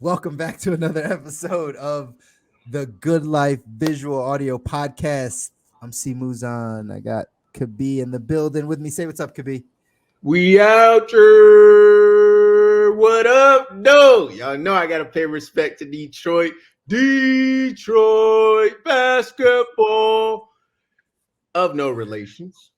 Welcome back to another episode of the Good Life Visual Audio Podcast. I'm C Muzan. I got Kabi in the building with me. Say what's up, Kabi. We out here. What up, no? Y'all know I gotta pay respect to Detroit. Detroit basketball of no relations.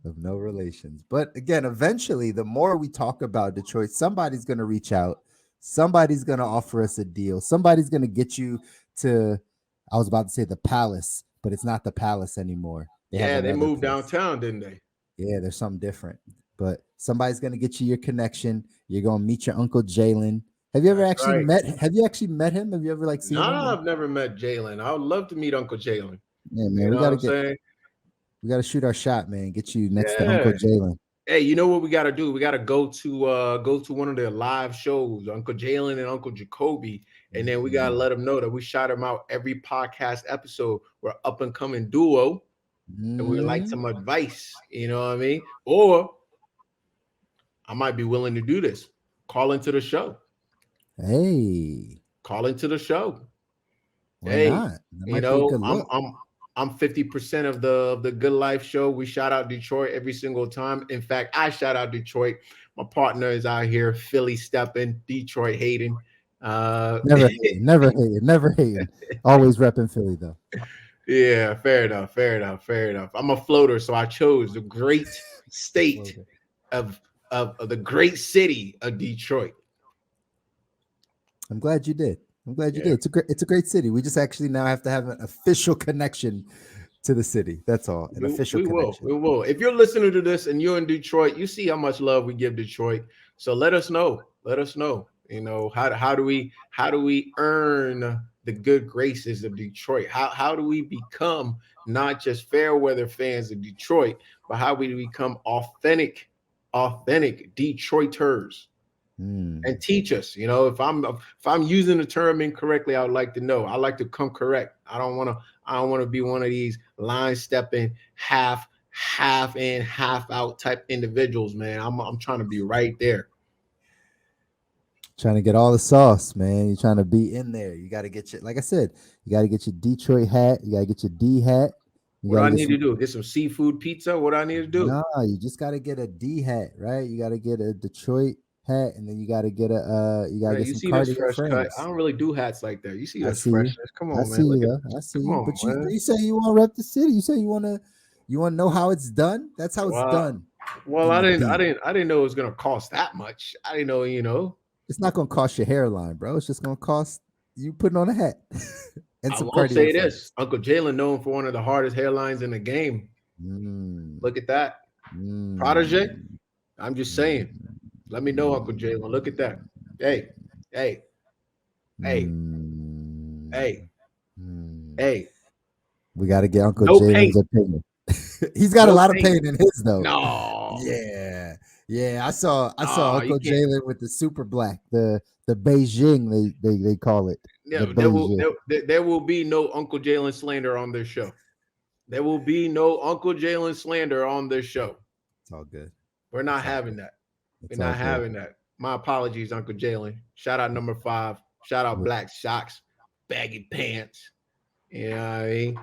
Of no relations. But again, eventually, the more we talk about Detroit, somebody's going to reach out. Somebody's going to offer us a deal. Somebody's going to get you to, I was about to say the Palace, but it's not the Palace anymore. They have Yeah, they another moved place. downtown, didn't they? Yeah, there's something different. But somebody's going to get you your connection. You're going to meet your Uncle Jalen. Have you ever That's actually right. met? Have you actually met him? Have you ever seen him? Nah, I've never met Jalen. I would love to meet Uncle Jalen. Yeah, man, You know what I'm saying? we got to shoot our shot, man. Get you next to Uncle Yeah. Jalen. Hey, you know what we gotta do? We gotta go to one of their live shows, Uncle Jalen and Uncle Jacoby, and then we gotta let them know that we shout them out every podcast episode. We're up and coming duo, and we would like some advice. You know what I mean? Or I might be willing to do this. Call into the show. Hey, Call into the show. why Hey, not? That you might be a know, good I'm look. I'm I'm 50% of the Good Life show. We shout out Detroit every single time. In fact, I shout out Detroit. My partner is out here, Philly stepping, Detroit hating. Never hating. Always repping Philly though. Yeah, fair enough. I'm a floater, so I chose the great state of of the great city of Detroit. I'm glad you did. I'm glad you Yeah. did. It's a great city. We just actually now have to have an official connection to the city. That's all. An official We will. connection. We will. If you're listening to this and you're in Detroit, you see how much love we give Detroit. So let us know. Let us know. You know, how do we earn the good graces of Detroit? How do we become not just fair weather fans of Detroit, but how we become authentic Detroiters? And teach us. You know, if I'm using the term incorrectly, I would like to know. I like to come correct. I don't want to be one of these line stepping half in half out type individuals, man. I'm trying to be right there. Trying to get all the sauce, man. You're trying to be in there. You got to get your, like I said, you got to get your Detroit hat. You got to get your D hat. You What got do to I get need some. to do? Get some seafood pizza? What do I need to do? Nah, you just got to get a D hat, right? You got to get a Detroit hat, and then you got to get you got to Hey, get you some see this Cartier fresh cut? I frames. don't really do hats like that. You see I this see you. freshness? Come I on, see man. you Look at though. I see come you. on, But man. you say you want to rep the city. You say you want to know how it's done. That's how it's Well, done well, in I the didn't, I D. didn't, I didn't know it was gonna cost that much. I didn't know. It's not gonna cost your hairline, bro. It's just gonna cost you putting on a hat and I some will Cartier say this: frames. Uncle Jalen known for one of the hardest hairlines in the game. Mm, Look at that, protege. mm, I'm just saying. mm, Let me know, Uncle Jalen. Look at that. Hey, hey, hey, hey, mm, mm. hey. We got to get Uncle No Jalen's paint. opinion. He's got a No lot of paint. pain in his though. No. Yeah, yeah. I saw No, you Uncle can't. Jalen with the super black, the Beijing they call it, the No, Beijing. there will be no Uncle Jalen slander on this show. There will be no Uncle Jalen slander on this show. It's all good. We're not It's all having good. that. We're It's all not good. having that. My apologies, Uncle Jalen. Shout out number 5. Shout out We're, Black Socks, baggy pants. You know what I mean?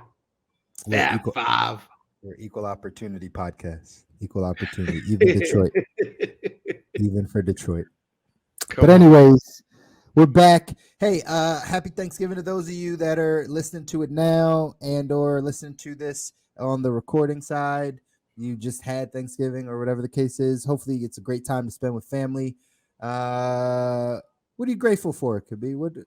we're Fat equal. 5. We're equal opportunity podcast. Equal opportunity. Even Detroit. Even for Detroit. But Come on. anyways, we're back. Hey, happy Thanksgiving to those of you that are listening to it now and or listening to this on the recording side. You just had Thanksgiving or whatever the case is. Hopefully it's a great time to spend with family. Uh what are you grateful for, Kabi? What are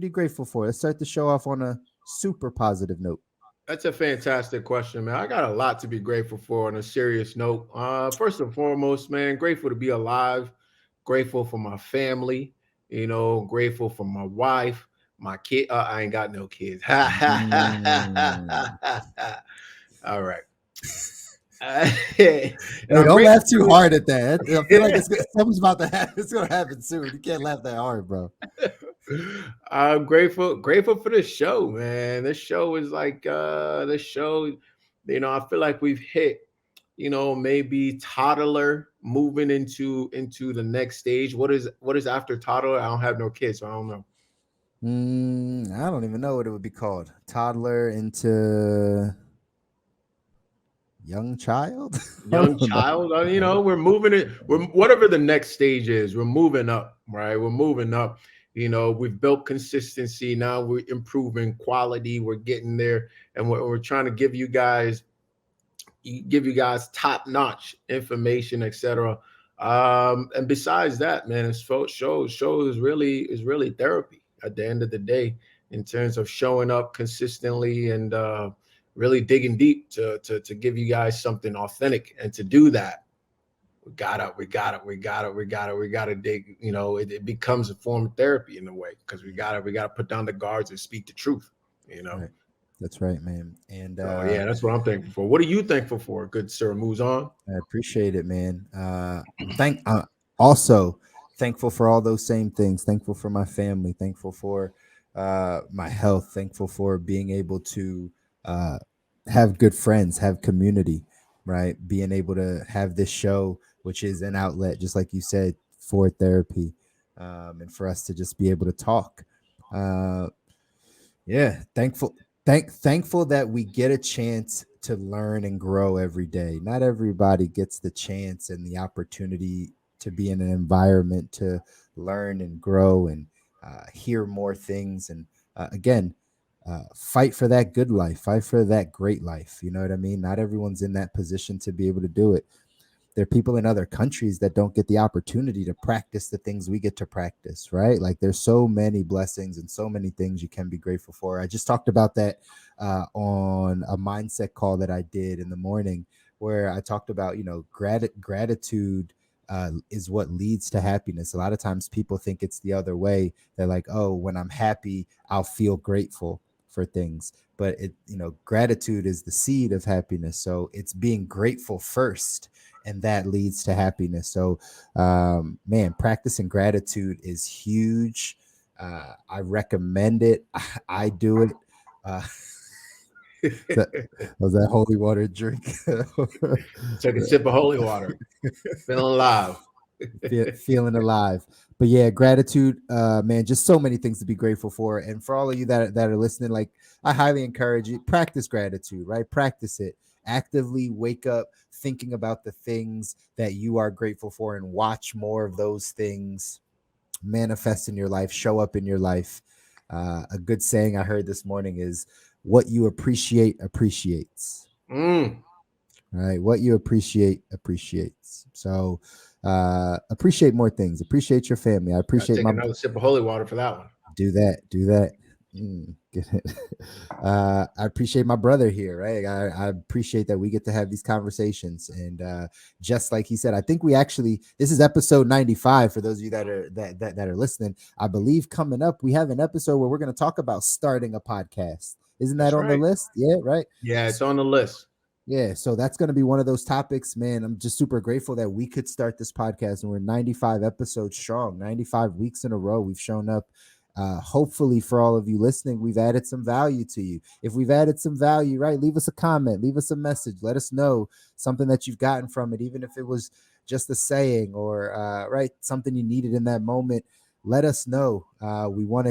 you grateful for? Let's start the show off on a super positive note. That's a fantastic question, man. I got a lot to be grateful for on a serious note. First and foremost, man, grateful to be alive, grateful for my family, grateful for my wife, my kid. I ain't got no kids. Mm. All right. And Hey, I'm don't laugh grateful too for hard at that. I feel like this. something's about to happen. It's gonna happen soon. You can't laugh that hard, bro. I'm grateful for this show, man. This show is like this show, I feel like we've hit, maybe toddler moving into the next stage. What is after toddler? I don't have no kids, so I don't know. I don't even know what it would be called. Toddler into young child. I Young don't know. child, we're moving it. We're whatever the next stage is. We're moving up, right? We're moving up. We've built consistency. Now we're improving quality. We're getting there, and we're trying to give you guys top notch information, etc. And besides that, man, it's show is really therapy at the end of the day, in terms of showing up consistently and really digging deep to give you guys something authentic. And to do that, we gotta dig. It becomes a form of therapy in a way, because we gotta put down the guards and speak the truth. You know. Right. That's right, man. And So yeah, that's what I'm thankful for. What are you thankful for? Good sir, moves on. I appreciate it, man. Also thankful for all those same things. Thankful for my family. Thankful for my health. Thankful for being able to uh, have good friends, have community, right? Being able to have this show, which is an outlet, just like you said, for therapy, and for us to just be able to talk. Uh, yeah, thankful that we get a chance to learn and grow every day. Not everybody gets the chance and the opportunity to be in an environment to learn and grow and hear more things. And again, fight for that good life, fight for that great life. You know what I mean? Not everyone's in that position to be able to do it. There are people in other countries that don't get the opportunity to practice the things we get to practice, right? Like there's so many blessings and so many things you can be grateful for. I just talked about that on a mindset call that I did in the morning, where I talked about, gratitude is what leads to happiness. A lot of times people think it's the other way. They're like, oh, when I'm happy, I'll feel grateful for things. But gratitude is the seed of happiness. So it's being grateful first, and that leads to happiness. So, man, practicing gratitude is huge. I recommend it. I do it. Uh, was that holy water drink? Took a sip of holy water. Feeling alive. Feeling alive. But yeah, gratitude, man, just so many things to be grateful for. And for all of you that are listening, like, I highly encourage you, practice gratitude, right? Practice it. Actively wake up thinking about the things that you are grateful for, and watch more of those things manifest in your life, show up in your life. A good saying I heard this morning is, what you appreciate appreciates. Mm. Right? What you appreciate appreciates. So appreciate more things. Appreciate your family. I Gotta appreciate take my another sip of holy water for that one. do that. Do that. Get it. I appreciate my brother here, right? I appreciate that we get to have these conversations, and just like he said, I think this is episode 95 for those of you that are listening. I believe coming up we have an episode where we're going to talk about starting a podcast. Isn't that That's on the right. list? Yeah, right. Yeah, it's on the list. Yeah, so that's going to be one of those topics, man. I'm just super grateful that we could start this podcast, and we're 95 episodes strong, 95 weeks in a row. We've shown up. Hopefully, for all of you listening, we've added some value to you. If we've added some value, right, leave us a comment, leave us a message. Let us know something that you've gotten from it, even if it was just a saying or right, something you needed in that moment. Let us know. We want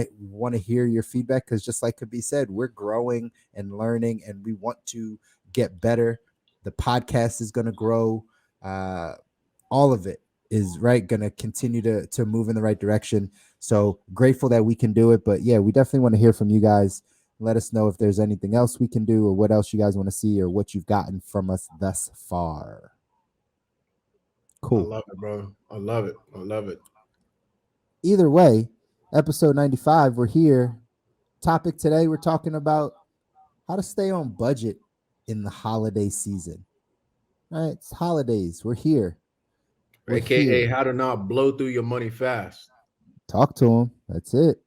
to hear your feedback, because just like could be said, we're growing and learning, and we want to get better. The podcast is going to grow. All of it is right going to continue to move in the right direction. So grateful that we can do it. But yeah, we definitely want to hear from you guys. Let us know if there's anything else we can do, or what else you guys want to see, or what you've gotten from us thus far. I Cool. love it, bro. I love it. I love it. Either way, episode 95, we're here. Topic today, we're talking about how to stay on budget in the holiday season. All right, it's holidays. We're here. We're AKA here. how to not blow through your money fast. Talk to him. That's it.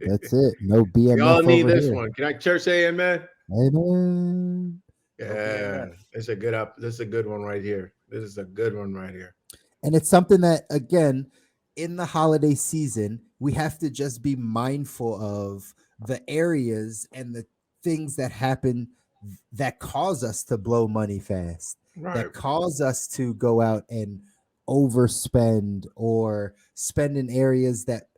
That's it. No We all BMF need over this here. one. Can I church say amen? Amen. No Yeah, BMF. it's a good up. This is a good one right here. This is a good one right here. And it's something that, again, in the holiday season, we have to just be mindful of the areas and the things that happen that cause us to blow money fast, Right. that cause us to go out and overspend or spend in areas that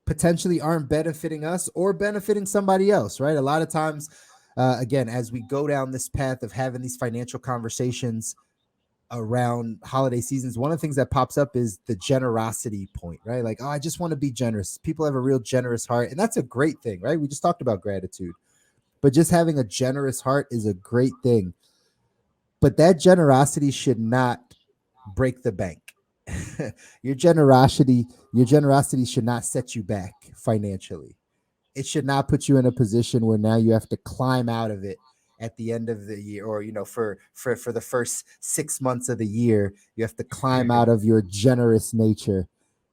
potentially aren't benefiting us or benefiting somebody else, right? A lot of times, again, as we go down this path of having these financial conversations around holiday seasons, one of the things that pops up is the generosity point, right? Like, oh, I just want to be generous. People have a real generous heart, and that's a great thing, right? We just talked about gratitude, but just having a generous heart is a great thing. But that generosity should not break the bank. your generosity should not set you back financially. It should not put you in a position where now you have to climb out of it at the end of the year, or for the first 6 months of the year you have to climb out of your generous nature,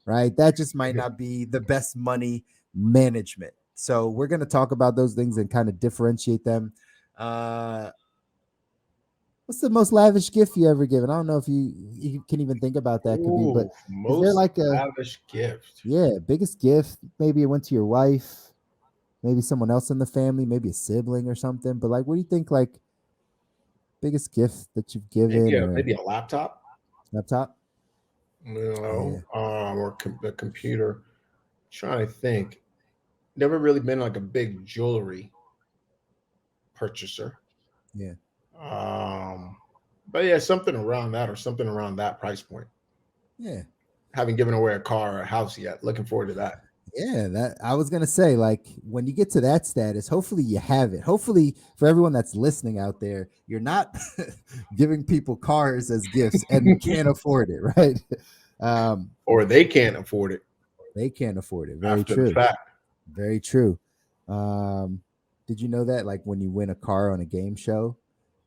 right? That just might not be the best money management. So we're going to talk about those things and kind of differentiate them. What's the most lavish gift you ever given? I don't know if you can even think about that. Could be, but is there Most like a lavish gift? biggest gift? Maybe it went to your wife, maybe someone else in the family, maybe a sibling or something. But like, what do you think? Like, biggest gift that you've given, or Maybe a laptop. laptop? No, Yeah, or a computer. Trying to think. Never really been like a big jewelry purchaser. yeah, Um, but yeah, something around that or something around that price point. yeah, Haven't given away a car or a house yet. Looking forward to that. yeah. That I was gonna say, like, when you get to that status, hopefully you have it. Hopefully, for everyone that's listening out there, you're not giving people cars as gifts and can't afford it, right? Um, Or they can't afford it they can't afford it. Very after the true. fact. Very true. Um, did you know that, like, when you win a car on a game show,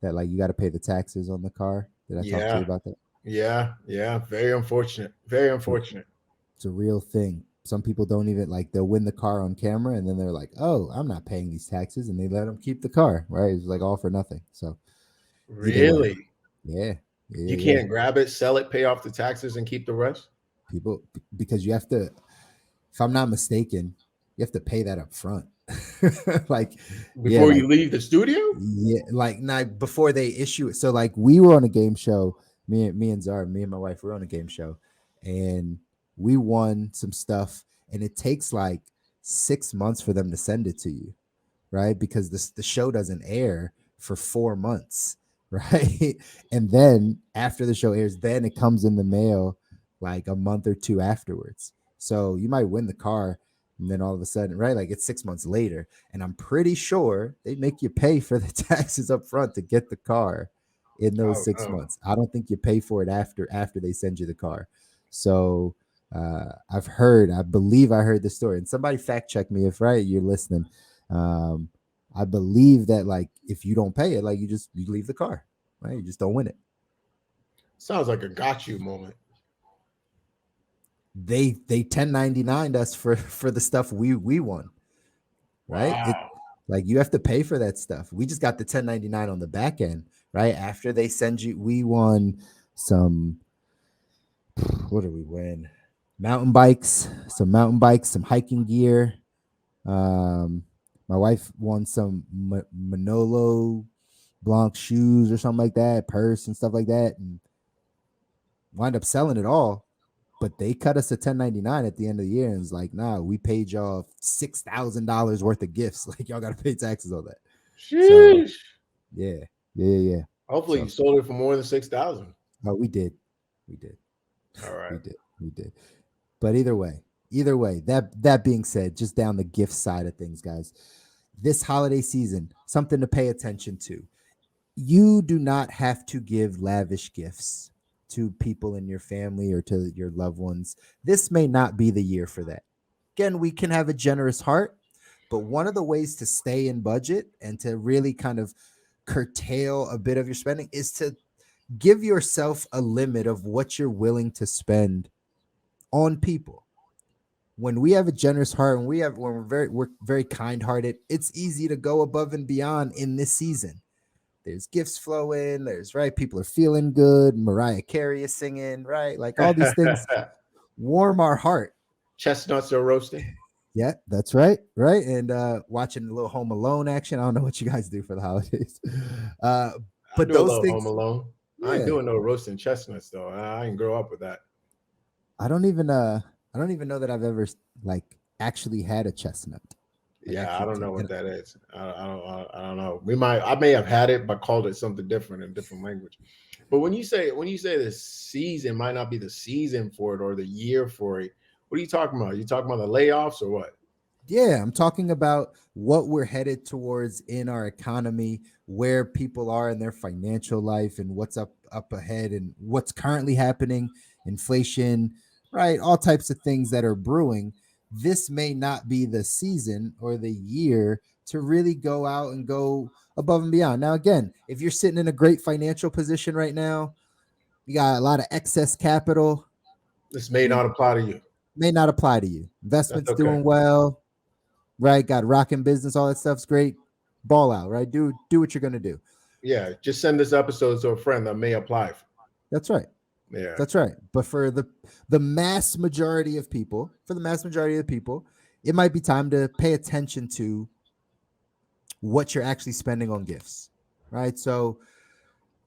that like you got to pay the taxes on the car? Did I talk to you Yeah, about that? yeah. Very unfortunate. Very It's a, unfortunate. it's a real thing. Some people don't even, like, they'll win the car on camera and then they're like, "Oh, I'm not paying these taxes," and they let them keep the car. Right? It's like all for nothing. So either way, Really? yeah, yeah, You yeah. can't grab it, sell it, pay off the taxes, and keep the rest? People, because you have to. If I'm not mistaken, you have to pay that up front. Like, yeah, Before like you leave the studio? yeah, like not before they issue it. So like we were on a game show, me and Zara, me and my wife were on a game show, and we won some stuff, and it takes like 6 months for them to send it to you, right? Because the show doesn't air for 4 months, right? And then after the show airs, then it comes in the mail like a month or two afterwards. So you might win the car, and then all of a sudden, right? Like it's 6 months later, and I'm pretty sure they make you pay for the taxes up front to get the car in those Oh six no. months. I don't think you pay for it after they send you the car. So I believe I heard the story, and somebody fact check me if right you're listening. Um, I believe that like if you don't pay it, like you leave the car, right? You just don't win it. Sounds like a got you moment. They 1099 us for the stuff we won, right? It Wow. like you have to pay for that stuff. We just got the 1099 on the back end, right? After they send you, we won some. What did we win? Mountain bikes, some hiking gear. Um, my wife won some Manolo Blanc shoes or something like that, purse and stuff like that, and wind up selling it all. But they cut us a 1099 at the end of the year, and it's like, nah, we paid y'all $6,000 worth of gifts. Like y'all got to pay taxes on that. So Sheesh. yeah, yeah. Hopefully you So sold it for more than 6,000. oh, we did, All right. we did. But either way, that being said, just down the gift side of things, guys, this holiday season, something to pay attention to. You do not have to give lavish gifts to people in your family or to your loved ones. This may not be the year for that. Again, we can have a generous heart, but one of the ways to stay in budget and to really kind of curtail a bit of your spending is to give yourself a limit of what you're willing to spend on people. When we have a generous heart, when we're very kind-hearted, it's easy to go above and beyond in this season. There's gifts flowing, there's right, people are feeling good, Mariah Carey is singing, right? Like all these things warm our heart. Chestnuts are roasting. Yeah, that's right. Right. And watching a little Home Alone action. I don't know what you guys do for the holidays. Uh I but do a those little Home things, Alone. I ain't yeah. doing no roasting chestnuts though. I didn't grow up with that. I don't even know that I've ever like actually had a chestnut. Yeah, I don't know what that is. I don't know. I may have had it, but called it something different in a different language. But when you say the season might not be the season for it or the year for it, what are you talking about? You talking about the layoffs or what? Yeah, I'm talking about what we're headed towards in our economy, where people are in their financial life, and what's up ahead, and what's currently happening, inflation, right? All types of things that are brewing. This may not be the season or the year to really go out and go above and beyond. Now, again, if you're sitting in a great financial position right now, you got a lot of excess capital, This may not apply to you. may not apply to you. That's Investments okay. doing well, right? Got rocking business, all that stuff's great. Ball out, right? Do what you're gonna do. Yeah, just send this episode to a friend that may apply. That's right. Yeah, That's right. But for the mass majority of people, it might be time to pay attention to what you're actually spending on gifts, right? So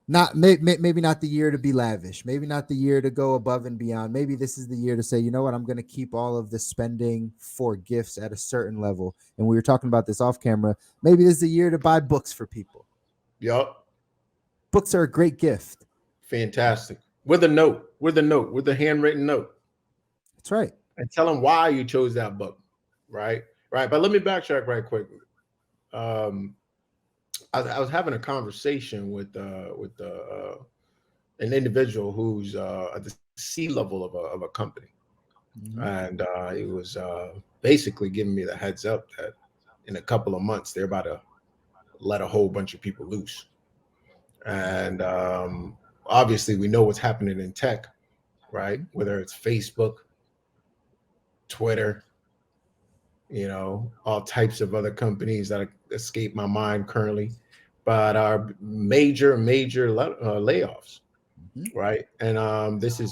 maybe not the year to be lavish, maybe not the year to go above and beyond. Maybe this is the year to say, you know what, I'm going to keep all of the spending for gifts at a certain level. And we were talking about this off camera. Maybe this is the year to buy books for people. Yup. Books are a great gift. Fantastic. With a note, with a handwritten note. That's right. And tell them why you chose that book. Right. But let me backtrack right quick. I was having a conversation with an individual who's at the C level of a company, and he was basically giving me the heads up that in a couple of months they're about to let a whole bunch of people loose, and obviously we know what's happening in tech, right? Whether it's Facebook, Twitter, all types of other companies that escape my mind currently, but are major layoffs, right? And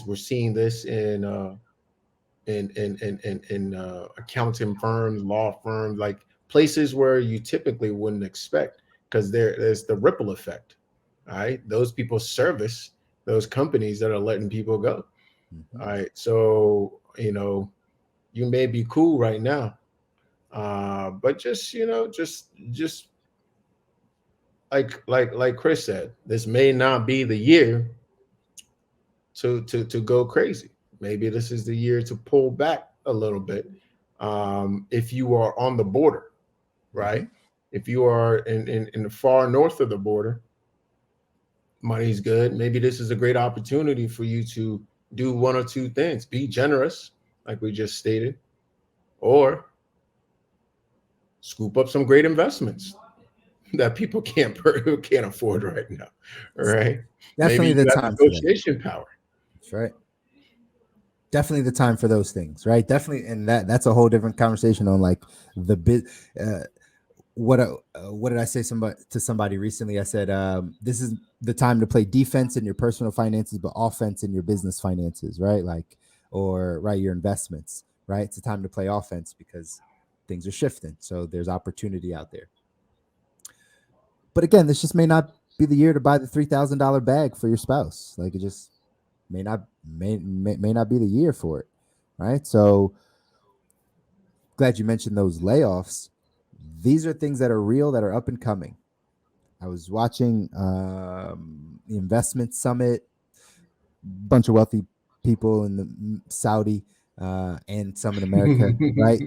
we're seeing this in accounting firms, law firms, like places where you typically wouldn't expect, because there's the ripple effect, right? Those people service those companies that are letting people go. All right, so you may be cool right now, but just like Chris said, this may not be the year to go crazy. Maybe this is the year to pull back a little bit. If you are on the border, right? If you are in the far north of the border, money's good. Maybe this is a great opportunity for you to do one or two things. Be generous, like we just stated, or scoop up some great investments that people can't afford right now. All right. Definitely maybe the you have time. Negotiation power. That's right. Definitely the time for those things, right? Definitely, and that's a whole different conversation on like the bit. What did I say to somebody recently? I said, this is the time to play defense in your personal finances, but offense in your business finances, right? Like, or right, your investments, right? It's a time to play offense because things are shifting. So there's opportunity out there. But again, this just may not be the year to buy the $3,000 bag for your spouse. Like, it just may not be the year for it, right? So glad you mentioned those layoffs. These are things that are real, that are up and coming. I was watching the investment summit, bunch of wealthy people in the Saudi and some in America, right?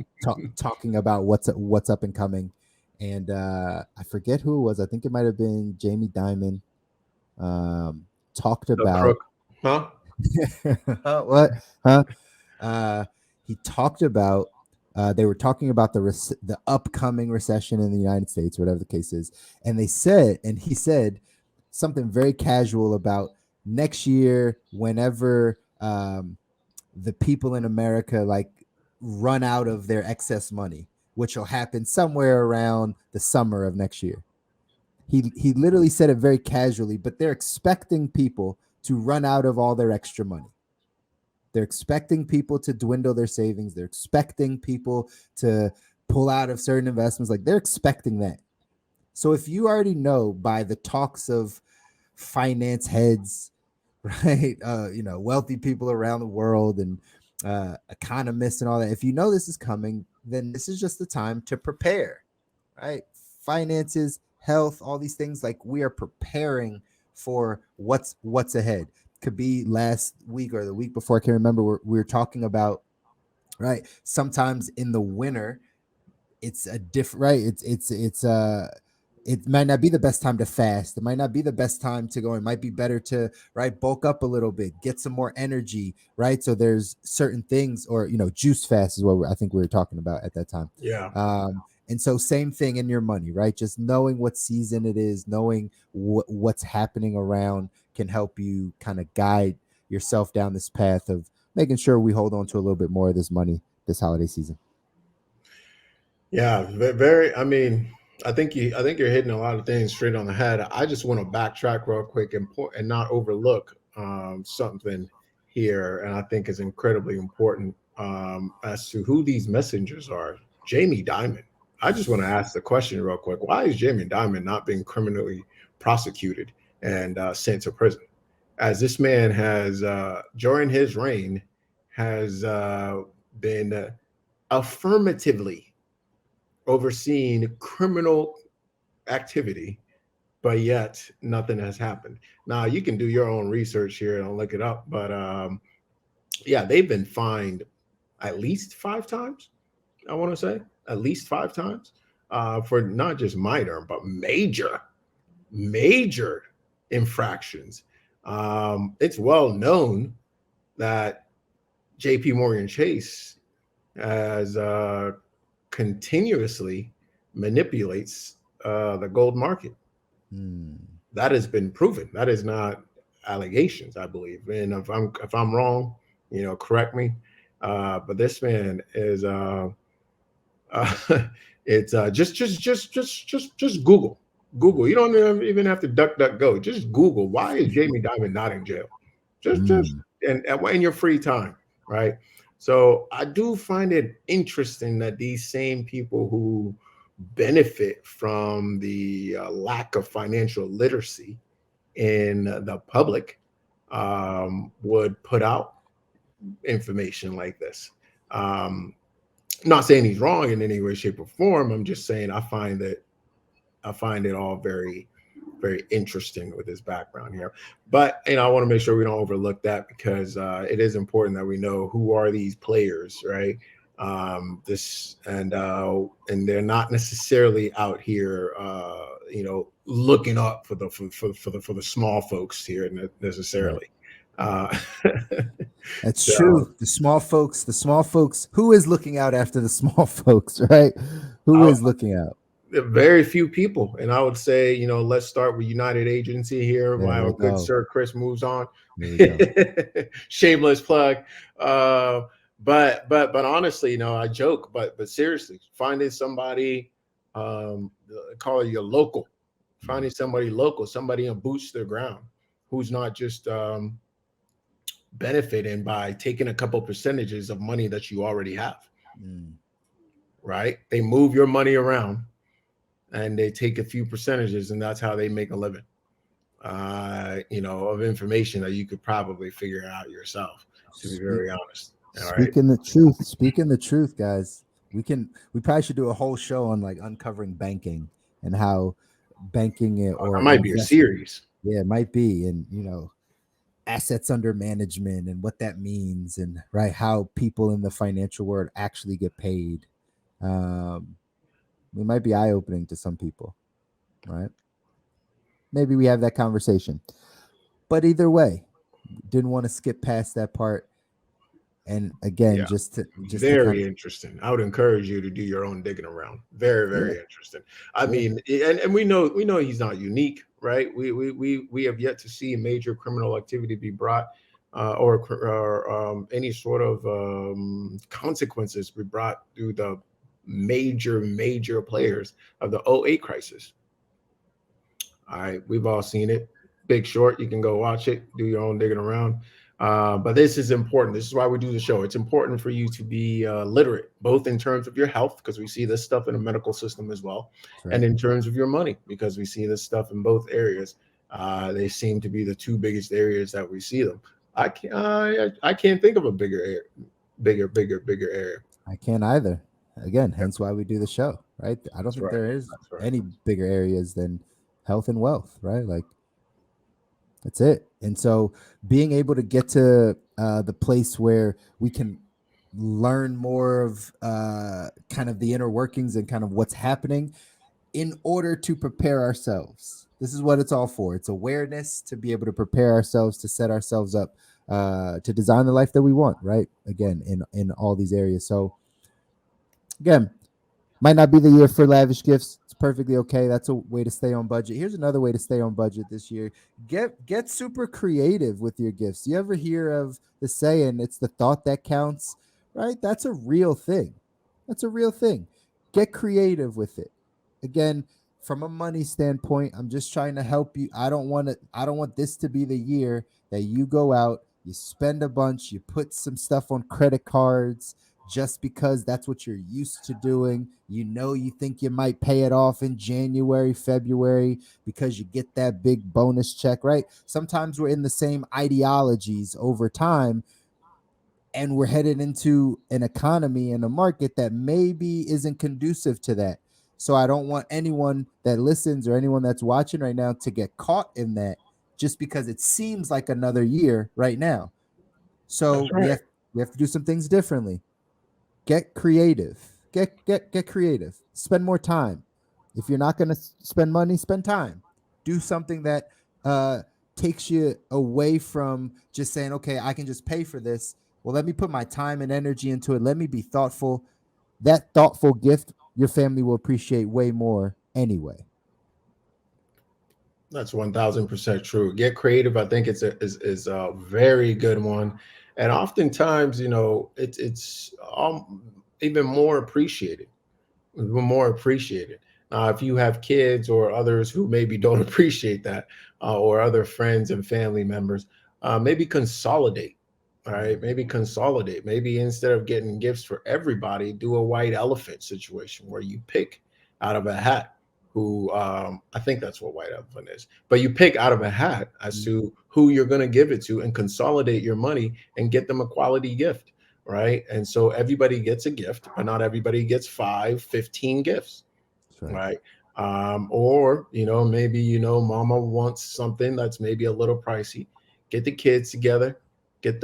Talking about what's up and coming. And I forget who it was. I think it might have been Jamie Dimon. Talked about what? He talked about they were talking about the upcoming recession in the United States, whatever the case is, and he said something very casual about next year, whenever the people in America like run out of their excess money, which will happen somewhere around the summer of next year. He literally said it very casually, but they're expecting people to run out of all their extra money. They're expecting people to dwindle their savings. They're expecting people to pull out of certain investments. Like, they're expecting that. So if you already know by the talks of finance heads, right, wealthy people around the world and economists and all that, if you know this is coming, then this is just the time to prepare, right? Finances, health, all these things, like we are preparing for what's ahead. Could be last week or the week before, I can't remember. We were talking about, right? Sometimes in the winter, it's a different, right? It might not be the best time to fast. It might not be the best time to go. It might be better to, right, bulk up a little bit, get some more energy, right? So there's certain things, or juice fast is what I think we were talking about at that time. Yeah. And so same thing in your money, right? Just knowing what season it is, knowing what's happening around can help you kind of guide yourself down this path of making sure we hold on to a little bit more of this money this holiday season. Yeah, very. I mean, I think you're hitting a lot of things straight on the head. I just want to backtrack real quick and not overlook something here, and I think is incredibly important as to who these messengers are. Jamie Dimon. I just want to ask the question real quick: why is Jamie Dimon not being criminally prosecuted and sent to prison? As this man has, during his reign, has been affirmatively overseeing criminal activity, but yet nothing has happened. Now you can do your own research here and look it up, but yeah, they've been fined at least 5 times. I want to say at least 5 times for not just minor but major infractions. It's well known that J.P. Morgan Chase has continuously manipulates the gold market. That has been proven. That is not allegations, I believe. And if I'm wrong, correct me. But this man is it's just Google. You don't even have to duck go. Just Google, why is Jamie Dimon not in jail? Just and in your free time, right? So I do find it interesting that these same people who benefit from the lack of financial literacy in the public would put out information like this. Not saying he's wrong in any way, shape, or form. I'm just saying I find it all very, very interesting with his background here. But I want to make sure we don't overlook that, because it is important that we know who are these players, right? And they're not necessarily out here, looking up for the small folks here necessarily. That's true. The small folks. Who is looking out after the small folks, right? Who is looking out? Very few people. And I would say, let's start with United Agency here while good Sir Chris moves on. Shameless plug. But honestly, I joke, but seriously, finding somebody, call it your local, finding somebody local, somebody on boots to the ground, who's not just benefiting by taking a couple percentages of money that you already have. Right? They move your money around and they take a few percentages, and that's how they make a living. Of information that you could probably figure out yourself, to be very honest. Speaking the truth, guys. We probably should do a whole show on like uncovering banking and how banking or it might be a series. Yeah, it might be. And assets under management and what that means, and right, how people in the financial world actually get paid. It might be eye-opening to some people, right? Maybe we have that conversation. But either way, didn't want to skip past that part. And again, just very interesting. I would encourage you to do your own digging around. Very, very interesting. I mean, and we know he's not unique, right? We have yet to see major criminal activity be brought or any sort of consequences be brought through the major players of the 2008 crisis. All right, we've all seen it. Big Short, you can go watch it, do your own digging around. But this is important. This is why we do the show. It's important for you to be literate, both in terms of your health, because we see this stuff in the medical system as well, and in terms of your money, because we see this stuff in both areas. They seem to be the two biggest areas that we see them. I can't think of a bigger area. I can't either. Again, hence why we do the show, right? I don't That's think right. there is That's right. any bigger areas than health and wealth, right? Like that's it. And so being able to get to the place where we can learn more of kind of the inner workings and kind of what's happening in order to prepare ourselves. This is what it's all for. It's awareness to be able to prepare ourselves, to set ourselves up, to design the life that we want, right? Again, in all these areas. So again, might not be the year for lavish gifts. It's perfectly okay. That's a way to stay on budget. Here's another way to stay on budget this year. Get super creative with your gifts. You ever hear of the saying, it's the thought that counts, right? That's a real thing. That's a real thing. Get creative with it. Again, from a money standpoint, I'm just trying to help you. I don't want this to be the year that you go out, you spend a bunch, you put some stuff on credit cards, just because that's what you're used to doing. You think you might pay it off in January, February because you get that big bonus check, right? Sometimes we're in the same ideologies over time, and we're headed into an economy and a market that maybe isn't conducive to that. So I don't want anyone that listens or anyone that's watching right now to get caught in that just because it seems like another year right now. So That's right. we have to do some things differently. Get creative. Get creative. Spend more time. If you're not going to spend money, spend time. Do something that takes you away from just saying, okay, I can just pay for this. Well, let me put my time and energy into it. Let me be thoughtful. That thoughtful gift, your family will appreciate way more anyway. That's 1000% true. Get creative. I think is a very good one, and oftentimes, it's even more appreciated. Even more appreciated. If you have kids or others who maybe don't appreciate that, or other friends and family members, maybe consolidate. All right, maybe consolidate. Maybe instead of getting gifts for everybody, do a white elephant situation where you pick out of a hat who, I think that's what white elephant is, but you pick out of a hat as to who you're going to give it to and consolidate your money and get them a quality gift, right? And so everybody gets a gift, but not everybody gets 5, 15 gifts, That's right. right? Or maybe mama wants something that's maybe a little pricey. Get the kids together, get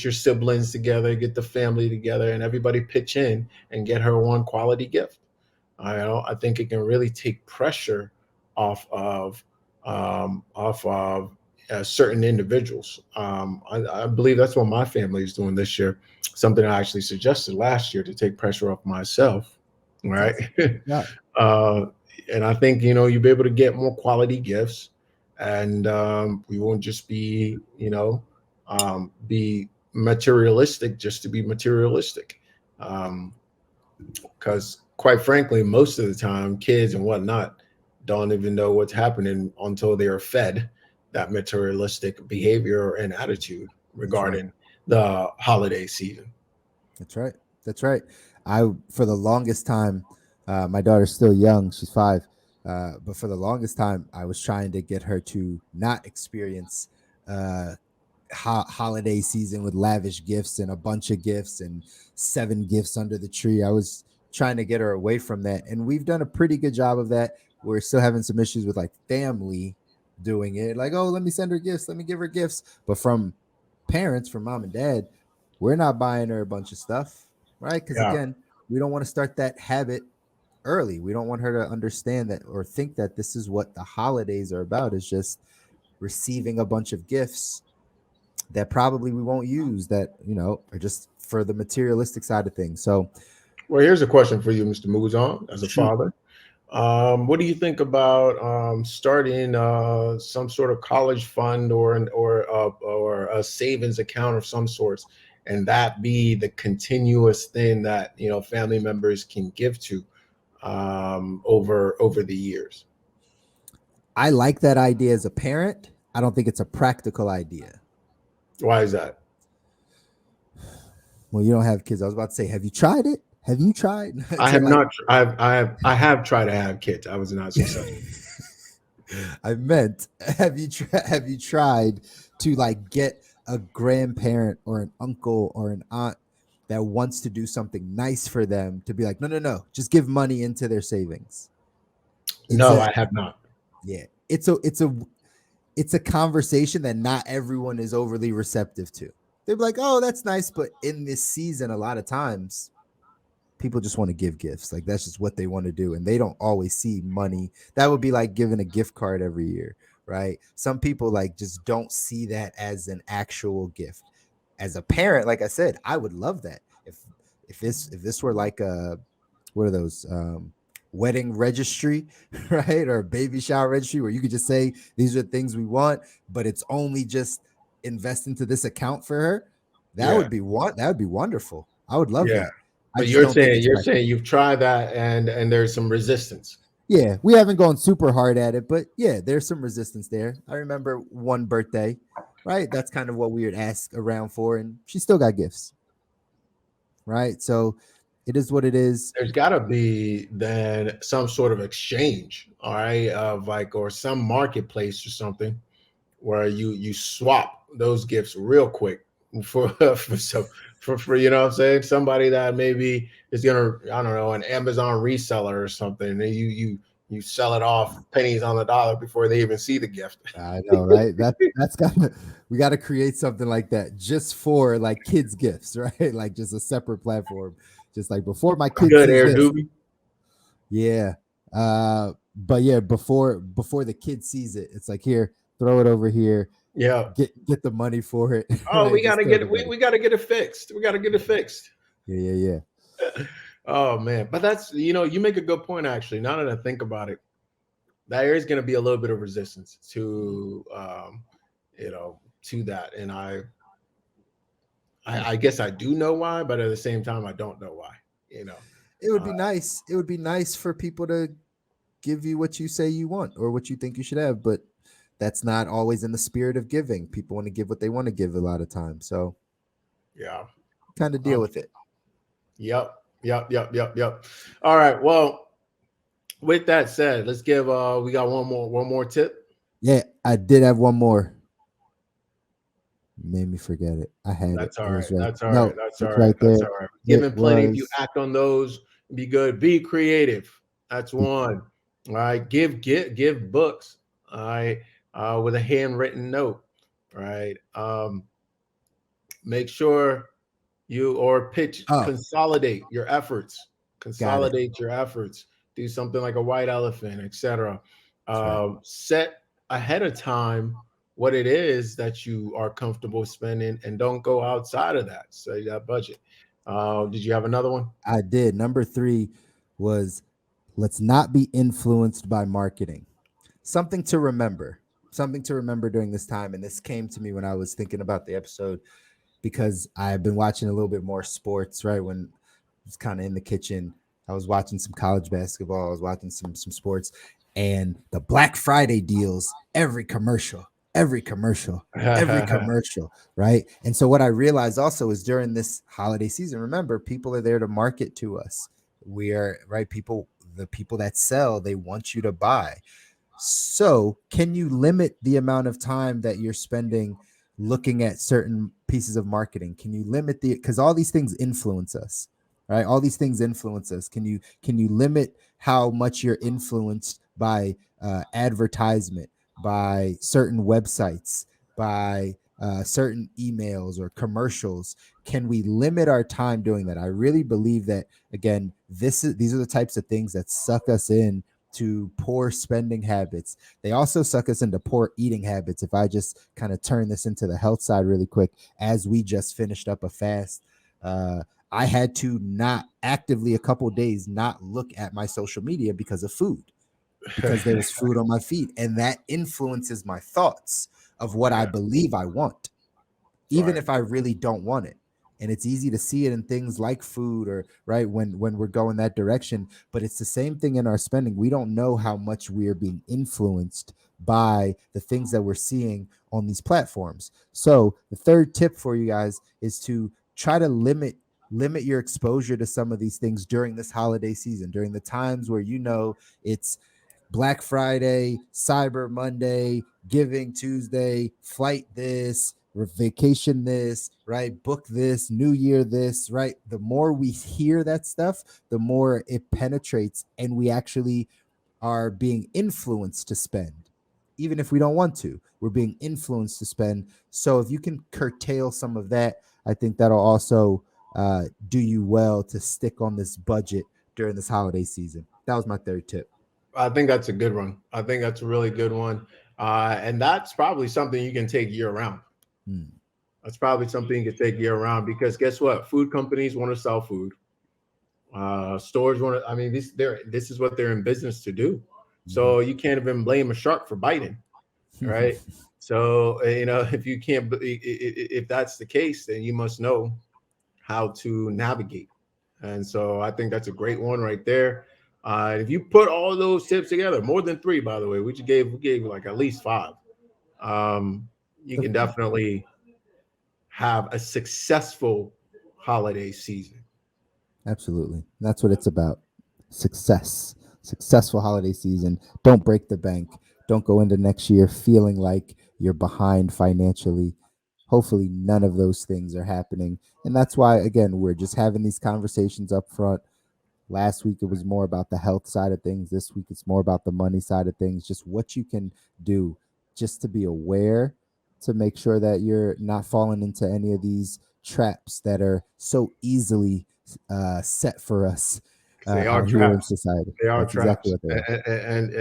your siblings together, get the family together, and everybody pitch in and get her one quality gift. I think it can really take pressure off of certain individuals. I believe that's what my family is doing this year. Something I actually suggested last year to take pressure off myself, right? That's yeah. uh, and I think you'll be able to get more quality gifts, and we won't just be materialistic just to be materialistic. Because quite frankly, most of the time, kids and whatnot don't even know what's happening until they are fed that materialistic behavior and attitude That's right. regarding the holiday season. That's right. That's right. For the longest time, my daughter's still young. She's 5. But for the longest time, I was trying to get her to not experience uh, holiday season with lavish gifts and a bunch of gifts and 7 gifts under the tree. I was trying to get her away from that. And we've done a pretty good job of that. We're still having some issues with like family doing it. Like, oh, let me send her gifts. Let me give her gifts. But from parents, from mom and dad, we're not buying her a bunch of stuff, right? Because Yeah. again, we don't want to start that habit early. We don't want her to understand that or think that this is what the holidays are about, is just receiving a bunch of gifts that probably we won't use, that are just for the materialistic side of things. So Well, here's a question for you, Mr. Muzon, as a shoot. father. What do you think about starting some sort of college fund or a savings account of some sorts, and that be the continuous thing that family members can give to over the years? I like that idea as a parent. I don't think it's a practical idea. Why is that? Well, you don't have kids. I was about to say, have you tried it? Have you tried I to have like not. I have tried to have kids. I was not successful. I meant, have you tried to like get a grandparent or an uncle or an aunt that wants to do something nice for them to be like, no, just give money into their savings. No, I have not. Yeah, it's a conversation that not everyone is overly receptive to. They're like, oh, that's nice, but in this season, a lot of times people just want to give gifts. Like that's just what they want to do, and they don't always see money. That would be like giving a gift card every year, right? Some people like just don't see that as an actual gift. As a parent, like I said, I would love that if this were like a, what are those, wedding registry, right, or baby shower registry, where you could just say these are the things we want, but it's only just invest into this account for her. That Yeah. would be that would be wonderful. I would love Yeah. that. I But just don't think it's you're right. saying you've tried that and there's some resistance. Yeah, we haven't gone super hard at it, but yeah, there's some resistance there. I remember one birthday, right? That's kind of what we would ask around for, and she still got gifts, right? So it is what it is. There's got to be then some sort of exchange, all right, of like, or some marketplace or something where you swap those gifts real quick for for you know what I'm saying, somebody that maybe is gonna, I don't know, an Amazon reseller or something, and you sell it off pennies on the dollar before they even see the gift. I know, right? That's got we got to create something like that just for like kids gifts, right? Like just a separate platform, just like before my kid Good, sees Air this. Doobie. Yeah. But yeah, before the kid sees it, it's like, here, throw it over here, Yeah. get the money for it. Oh, Right? we Just gotta throw get the it. money. We gotta get it fixed. We gotta get it fixed. Yeah. Oh man, but that's, you make a good point actually. Now that I think about it, there is going to be a little bit of resistance to to that, and I guess I do know why, but at the same time I don't know why. It would Uh, be nice. It would be nice for people to give you what you say you want or what you think you should have, but that's not always in the spirit of giving. People want to give what they want to give a lot of times. So yeah. kind of deal with it. Yep. All right. Well, with that said, let's give we got one more tip. Yeah, I did have one more. Made me forget it. I had it. That's all It right. was right. That's all right. No, That's all it's right. right there. That's all right. It Given plenty. If you was act on those, be good. Be creative. That's one. All right. Give books. All right. With a handwritten note. Right. Make sure or oh, consolidate your efforts. got it. Consolidate your efforts. Do something like a white elephant, etc. That's right. Set ahead of time what it is that you are comfortable spending, and don't go outside of that. So that budget. Did you have another one? I did. Number 3 was, let's not be influenced by marketing. Something to remember. Something to remember during this time. And this came to me when I was thinking about the episode, because I've been watching a little bit more sports, right? When I was kind of in the kitchen, I was watching some college basketball, I was watching some sports, and the Black Friday deals, every commercial, right? And so what I realized also is during this holiday season, remember, people are there to market to us. We are, right, the people that sell, they want you to buy. So, can you limit the amount of time that you're spending looking at certain pieces of marketing? Can you limit because all these things influence us, right? All these things influence us. Can you limit how much you're influenced by advertisement, by certain websites, by certain emails or commercials? Can we limit our time doing that? I really believe that, again, these are the types of things that suck us in to poor spending habits. They also suck us into poor eating habits. If I just kind of turn this into the health side really quick, as we just finished up a fast, I had to not actively a couple days not look at my social media because of food, because there was food on my feed, and that influences my thoughts of what I Yeah. believe I want, even Right. if I really don't want it. And it's easy to see it in things like food, or right when we're going that direction. But it's the same thing in our spending. We don't know how much we are being influenced by the things that we're seeing on these platforms. So the third tip for you guys is to try to limit your exposure to some of these things during this holiday season, during the times where it's Black Friday, Cyber Monday, Giving Tuesday, Flight this, vacation this, right? Book this, New Year this, right? The more we hear that stuff, the more it penetrates, and we actually are being influenced to spend. Even if we don't want to, we're being influenced to spend. So if you can curtail some of that, I think that'll also do you well to stick on this budget during this holiday season. That was my third tip. I think that's a good one. I think that's a really good one. And that's probably something you can take year round. Hmm. That's probably something you can take year round because guess what? Food companies want to sell food. Stores want to, I mean, this is what they're in business to do. So you can't even blame a shark for biting, right? So, if you can't, if that's the case, then you must know how to navigate. And so I think that's a great one right there. If you put all those tips together, more than three, by the way, we gave like at least five. You can definitely have a successful holiday season. Absolutely. That's what it's about. Success. Successful holiday season. Don't break the bank. Don't go into next year feeling like you're behind financially. Hopefully, none of those things are happening. And that's why, again, we're just having these conversations up front. Last week, it was more about the health side of things. This week, it's more about the money side of things. Just what you can do just to be aware to make sure that you're not falling into any of these traps that are so easily set for us They are out here in traps. society. They are That's exactly traps. what they are. And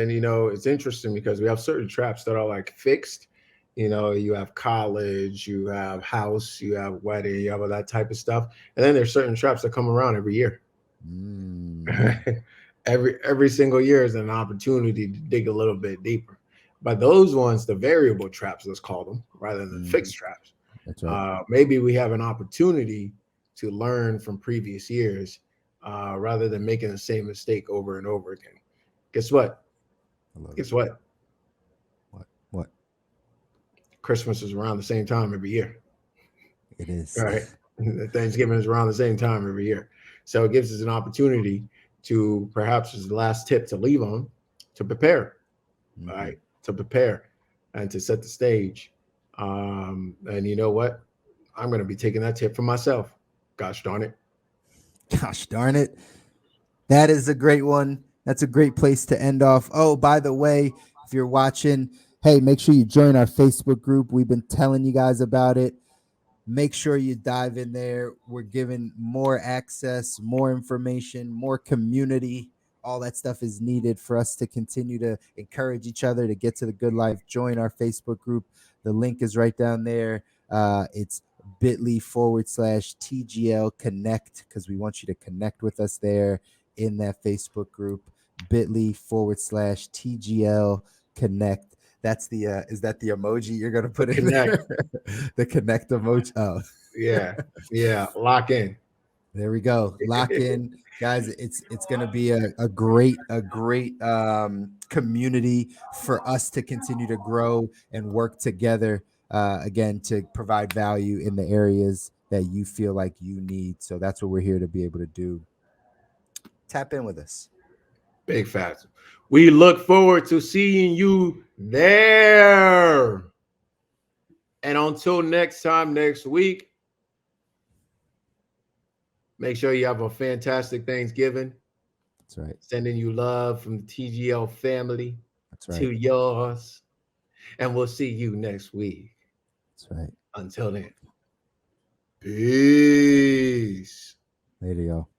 it's interesting because we have certain traps that are like fixed. You have college, you have house, you have wedding, you have all that type of stuff. And then there's certain traps that come around every year. Every single year is an opportunity to dig a little bit deeper. But those ones, the variable traps, let's call them, rather than fixed traps. That's right. Maybe we have an opportunity to learn from previous years rather than making the same mistake over and over again. Guess what? Guess what? What? Christmas is around the same time every year. It is. All right. Thanksgiving is around the same time every year. So it gives us an opportunity to perhaps as the last tip to leave on to prepare. All right. To prepare and to set the stage. And you know what? I'm going to be taking that tip for myself. Gosh darn it. Gosh darn it. That is a great one. That's a great place to end off. Oh, by the way, if you're watching, hey, make sure you join our Facebook group. We've been telling you guys about it. Make sure you dive in there. We're giving more access, more information, more community. All that stuff is needed for us to continue to encourage each other to get to the good life. Join our Facebook group. The link is right down there. It's bit.ly/TGL Connect because we want you to connect with us there in that Facebook group. bit.ly/TGL Connect. That's the is that the emoji you're gonna put in there? The connect emoji. Oh, yeah. Lock in. There we go. Lock in, guys. It's gonna be a great community for us to continue to grow and work together. Again, to provide value in the areas that you feel like you need. So that's what we're here to be able to do. Tap in with us. Big facts. We look forward to seeing you there. And until next time, next week, make sure you have a fantastic Thanksgiving. That's right. Sending you love from the TGL family. That's right. To yours. And we'll see you next week. That's right. Until then. Peace. Later, y'all.